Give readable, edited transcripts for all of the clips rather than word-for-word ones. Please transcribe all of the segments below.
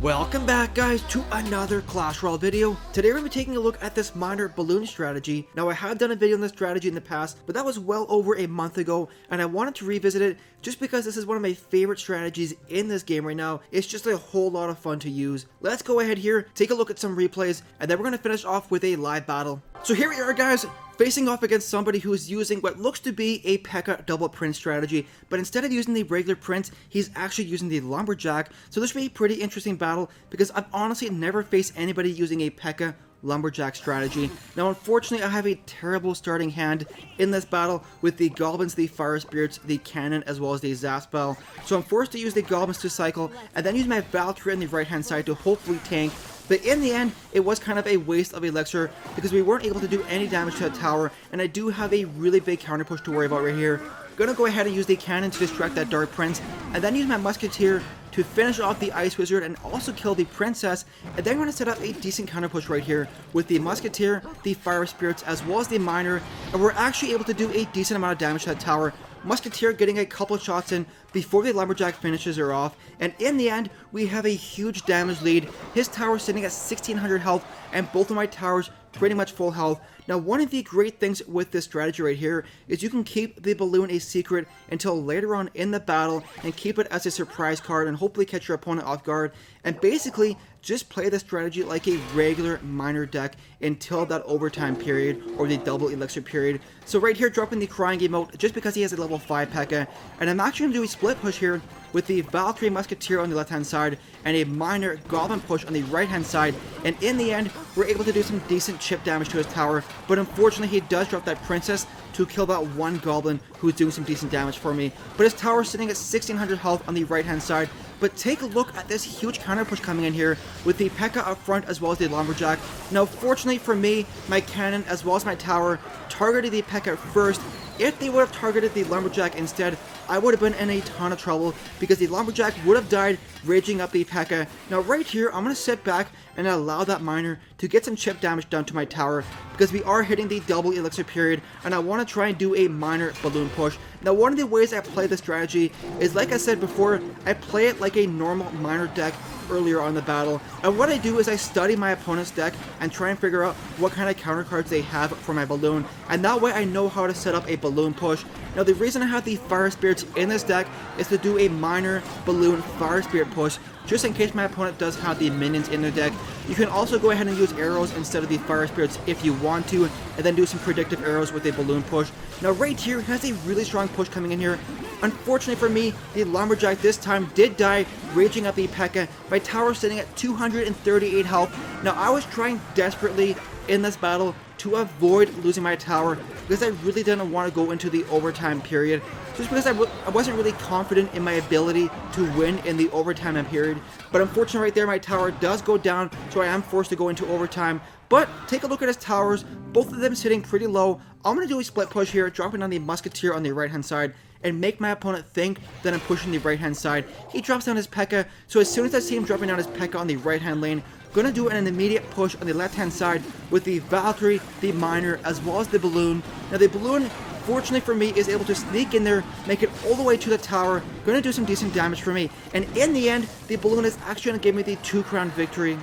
Welcome back guys to another Clash Royale video. Today we're going to be taking a look at this minor balloon strategy. Now I have done a video on this strategy in the past, but that was well over a month ago and I wanted to revisit it just because this is one of my favorite strategies in this game right now. It's just a whole lot of fun to use. Let's go ahead here, take a look at some replays, and then we're going to finish off with a live battle. So here we are guys, facing off against somebody who's using what looks to be a P.E.K.K.A. double prince strategy, but instead of using the regular prince, he's actually using the lumberjack. So this should be a pretty interesting battle because I've honestly never faced anybody using a P.E.K.K.A. lumberjack strategy. Now unfortunately I have a terrible starting hand in this battle with the goblins, the fire spirits, the cannon, as well as the Zaspel. So I'm forced to use the goblins to cycle and then use my Valkyrie on the right hand side to hopefully tank. But in the end, it was kind of a waste of elixir because we weren't able to do any damage to the tower, and I do have a really big counter push to worry about right here. Gonna go ahead and use the cannon to distract that Dark Prince, and then use my Musketeer to finish off the Ice Wizard and also kill the Princess, and then I'm going to set up a decent counter push right here with the Musketeer, the Fire Spirits, as well as the Miner, and we're actually able to do a decent amount of damage to that tower. Musketeer getting a couple shots in before the Lumberjack finishes her off, and in the end, we have a huge damage lead. His tower sitting at 1600 health, and both of my towers pretty much full health. Now, one of the great things with this strategy right here is you can keep the balloon a secret until later on in the battle and keep it as a surprise card and hopefully catch your opponent off guard, and basically just play the strategy like a regular miner deck until that overtime period or the double elixir period. So right here, dropping the crying emote just because he has a level 5 P.E.K.K.A. and I'm actually going to do a split push here with the Valkyrie Musketeer on the left hand side and a Miner Goblin push on the right hand side, and in the end we're able to do some decent chip damage to his tower, but unfortunately he does drop that Princess to kill that one Goblin who's doing some decent damage for me. But his tower is sitting at 1600 health on the right hand side. But take a look at this huge counter push coming in here with the P.E.K.K.A. up front as well as the Lumberjack. Now fortunately for me, my cannon as well as my tower targeted the P.E.K.K.A. first. If they would have targeted the Lumberjack instead, I would have been in a ton of trouble because the Lumberjack would have died raging up the P.E.K.K.A. Now right here, I'm going to sit back and allow that Miner to get some chip damage done to my tower because we are hitting the double elixir period and I want to try and do a Miner balloon push. Now one of the ways I play this strategy is, like I said before, I play it like a normal Miner deck earlier on the battle, and what I do is I study my opponent's deck and try and figure out what kind of counter cards they have for my balloon, and that way I know how to set up a balloon push. Now the reason I have the Fire Spirits in this deck is to do a Miner balloon Fire Spirit push just in case my opponent does have the minions in their deck. You can also go ahead and use arrows instead of the Fire Spirits if you want to, and then do some predictive arrows with a balloon push. Now right here has a really strong push coming in here. Unfortunately for me, the Lumberjack this time did die, raging up the P.E.K.K.A. My tower sitting at 238 health. Now I was trying desperately in this battle to avoid losing my tower because I really didn't want to go into the overtime period, just because I wasn't really confident in my ability to win in the overtime period. But unfortunately right there, my tower does go down, so I am forced to go into overtime. But take a look at his towers, both of them sitting pretty low. I'm going to do a split push here, dropping on the Musketeer on the right hand side and make my opponent think that I'm pushing the right hand side. He drops down his P.E.K.K.A. So as soon as I see him dropping down his P.E.K.K.A. on the right hand lane, gonna do an immediate push on the left hand side with the Valkyrie, the Miner, as well as the balloon. Now the balloon, fortunately for me, is able to sneak in there, make it all the way to the tower, gonna do some decent damage for me, and in the end the balloon is actually gonna give me the 2-crown victory.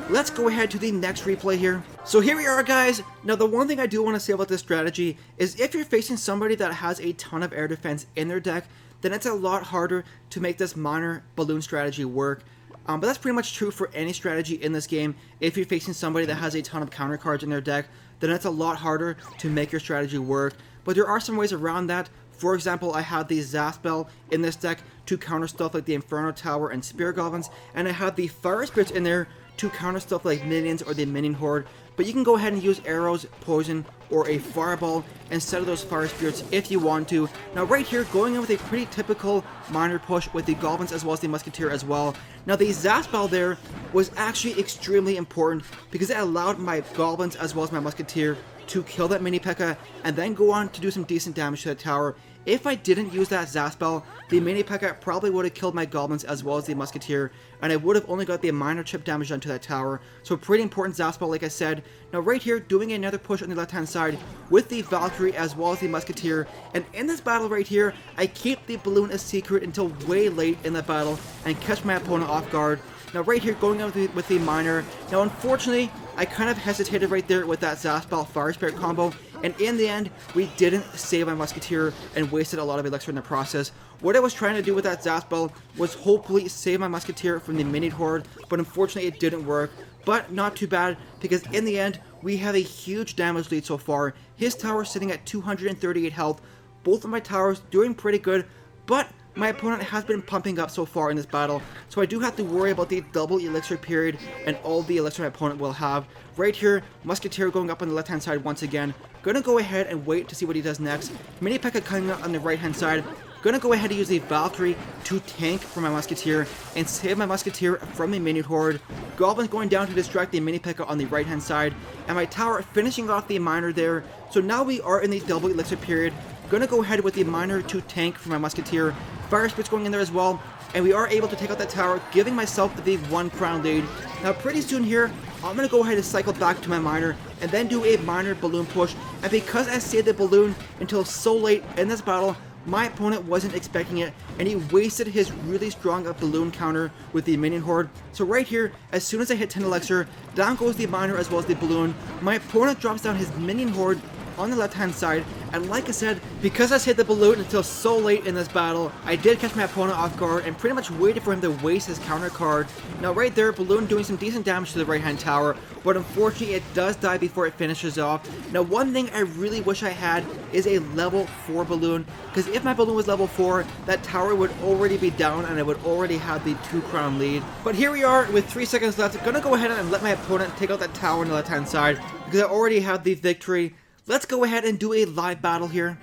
Let's go ahead to the next replay here. So here we are guys. Now the one thing I do want to say about this strategy is if you're facing somebody that has a ton of air defense in their deck, then it's a lot harder to make this Miner balloon strategy work. But that's pretty much true for any strategy in this game. If you're facing somebody that has a ton of counter cards in their deck, then it's a lot harder to make your strategy work. But there are some ways around that. For example, I have the Zaspel in this deck to counter stuff like the Inferno Tower and Spear Goblins, and I have the Fire Spirits in there to counter stuff like minions or the minion horde. But you can go ahead and use arrows, poison, or a fireball instead of those Fire Spirits if you want to. Now right here, going in with a pretty typical Miner push with the Goblins as well as the Musketeer as well. Now the Zaspel there was actually extremely important because it allowed my Goblins as well as my Musketeer to kill that mini P.E.K.K.A. and then go on to do some decent damage to the tower. If I didn't use that Zap spell, the Mini P.E.K.K.A probably would have killed my goblins as well as the Musketeer, and I would have only got the minor chip damage done to that tower. So pretty important Zap spell, like I said. Now right here, doing another push on the left hand side with the Valkyrie as well as the Musketeer, and in this battle right here, I keep the balloon a secret until way late in the battle and catch my opponent off guard. Now right here, going out with the minor. Now unfortunately, I kind of hesitated right there with that Zap spell Fire Spirit combo, and in the end, we didn't save my Musketeer and wasted a lot of elixir in the process. What I was trying to do with that Zap spell was hopefully save my Musketeer from the mini horde, but unfortunately it didn't work. But not too bad, because in the end, we have a huge damage lead so far. His tower sitting at 238 health, both of my towers doing pretty good, but my opponent has been pumping up so far in this battle, so I do have to worry about the double elixir period and all the elixir my opponent will have. Right here, Musketeer going up on the left hand side once again. Gonna go ahead and wait to see what he does next. Mini P.E.K.K.A coming up on the right hand side. Gonna go ahead and use the Valkyrie to tank for my Musketeer and save my Musketeer from the mini horde. Goblins going down to distract the Mini P.E.K.K.A on the right hand side, and my tower finishing off the minor there. So now we are in the double elixir period. Gonna go ahead with the minor to tank for my Musketeer. Fire Spirit's going in there as well, and we are able to take out that tower, giving myself the 1 crown lead. Now pretty soon here, I'm going to go ahead and cycle back to my minor, and then do a minor balloon push, and because I saved the balloon until so late in this battle, my opponent wasn't expecting it, and he wasted his really strong balloon counter with the minion horde. So right here, as soon as I hit 10 elixir, down goes the minor as well as the balloon. My opponent drops down his minion horde on the left hand side, and like I said, because I hit the balloon until so late in this battle, I did catch my opponent off guard and pretty much waited for him to waste his counter card. Now right there, balloon doing some decent damage to the right hand tower, but unfortunately it does die before it finishes off. Now one thing I really wish I had is a level 4 balloon, because if my balloon was level 4, that tower would already be down and I would already have the 2 crown lead. But here we are with 3 seconds left. I'm gonna go ahead and let my opponent take out that tower on the left hand side, because I already have the victory. Let's go ahead and do a live battle here.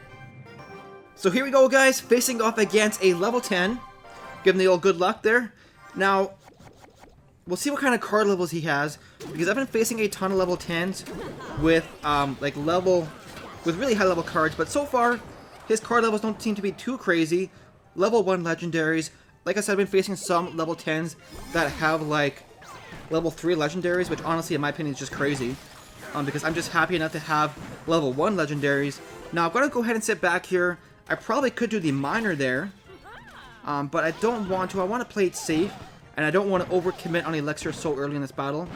So here we go, guys, facing off against a level 10. Give him the old good luck there. Now, we'll see what kind of card levels he has, because I've been facing a ton of level 10s with with really high level cards, but so far his card levels don't seem to be too crazy. Level 1 legendaries. Like I said, I've been facing some level 10s that have like level 3 legendaries, which honestly in my opinion is just crazy. Because I'm just happy enough to have level 1 legendaries. Now I'm going to go ahead and sit back here. I probably could do the minor there, but I don't want to. I want to play it safe, and I don't want to overcommit on elixir so early in this battle.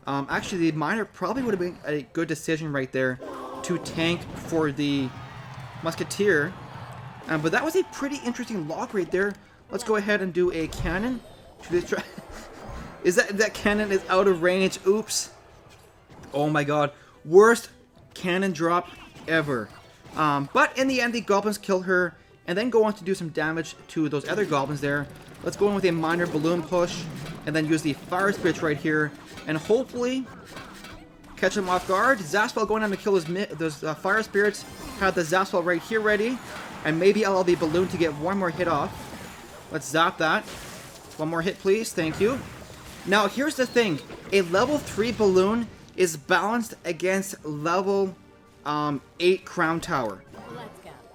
Actually, the minor probably would have been a good decision right there to tank for the Musketeer. But that was a pretty interesting lock right there. Let's go ahead and do a cannon. Is that cannon is out of range? Oops. Oh my god, worst cannon drop ever. But in the end, the goblins kill her and then go on to do some damage to those other goblins there. Let's go in with a minor balloon push and then use the fire spirits right here and hopefully catch them off guard. Zap spell going on to kill those fire spirits. Have the Zap spell right here ready, and maybe I'll allow the balloon to get one more hit off. Let's zap that. One more hit, please. Thank you. Now, here's the thing. A level 3 balloon is balanced against level 8 crown tower.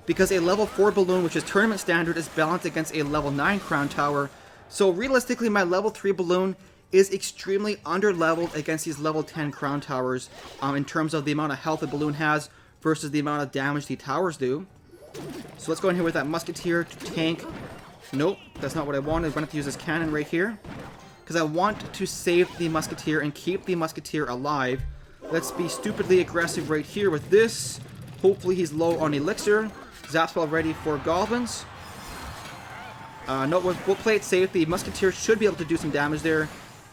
Because a level 4 balloon, which is tournament standard, is balanced against a level 9 crown tower. So realistically, my level 3 balloon is extremely under-leveled against these level 10 crown towers in terms of the amount of health the balloon has versus the amount of damage the towers do. So let's go in here with that Musketeer to tank. Nope, that's not what I wanted. I'm going to have to use this cannon right here, because I want to save the Musketeer and keep the Musketeer alive. Let's be stupidly aggressive right here with this. Hopefully he's low on elixir. Zap spell ready for goblins. No, we'll play it safe. The Musketeer should be able to do some damage there.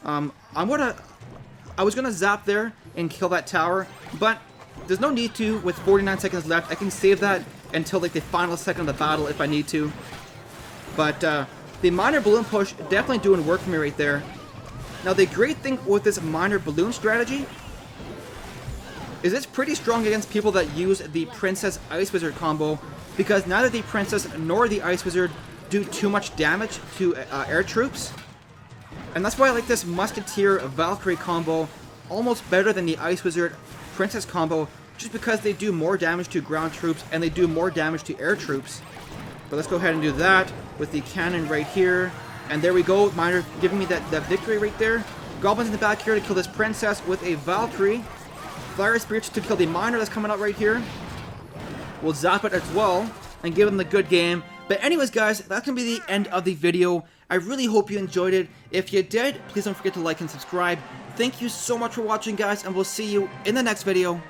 I was gonna zap there and kill that tower, but there's no need to. With 49 seconds left, I can save that until like the final second of the battle if I need to. But the minor balloon push definitely doing work for me right there. Now the great thing with this minor balloon strategy is it's pretty strong against people that use the Princess Ice Wizard combo, because neither the Princess nor the Ice Wizard do too much damage to air troops. And that's why I like this Musketeer Valkyrie combo almost better than the Ice Wizard Princess combo, just because they do more damage to ground troops and they do more damage to air troops. But let's go ahead and do that with the cannon right here. And there we go, Miner giving me that victory right there. Goblins in the back here to kill this princess with a Valkyrie. Flyer Spirits to kill the Miner that's coming out right here. We'll zap it as well and give them the good game. But anyways, guys, that's going to be the end of the video. I really hope you enjoyed it. If you did, please don't forget to like and subscribe. Thank you so much for watching, guys, and we'll see you in the next video.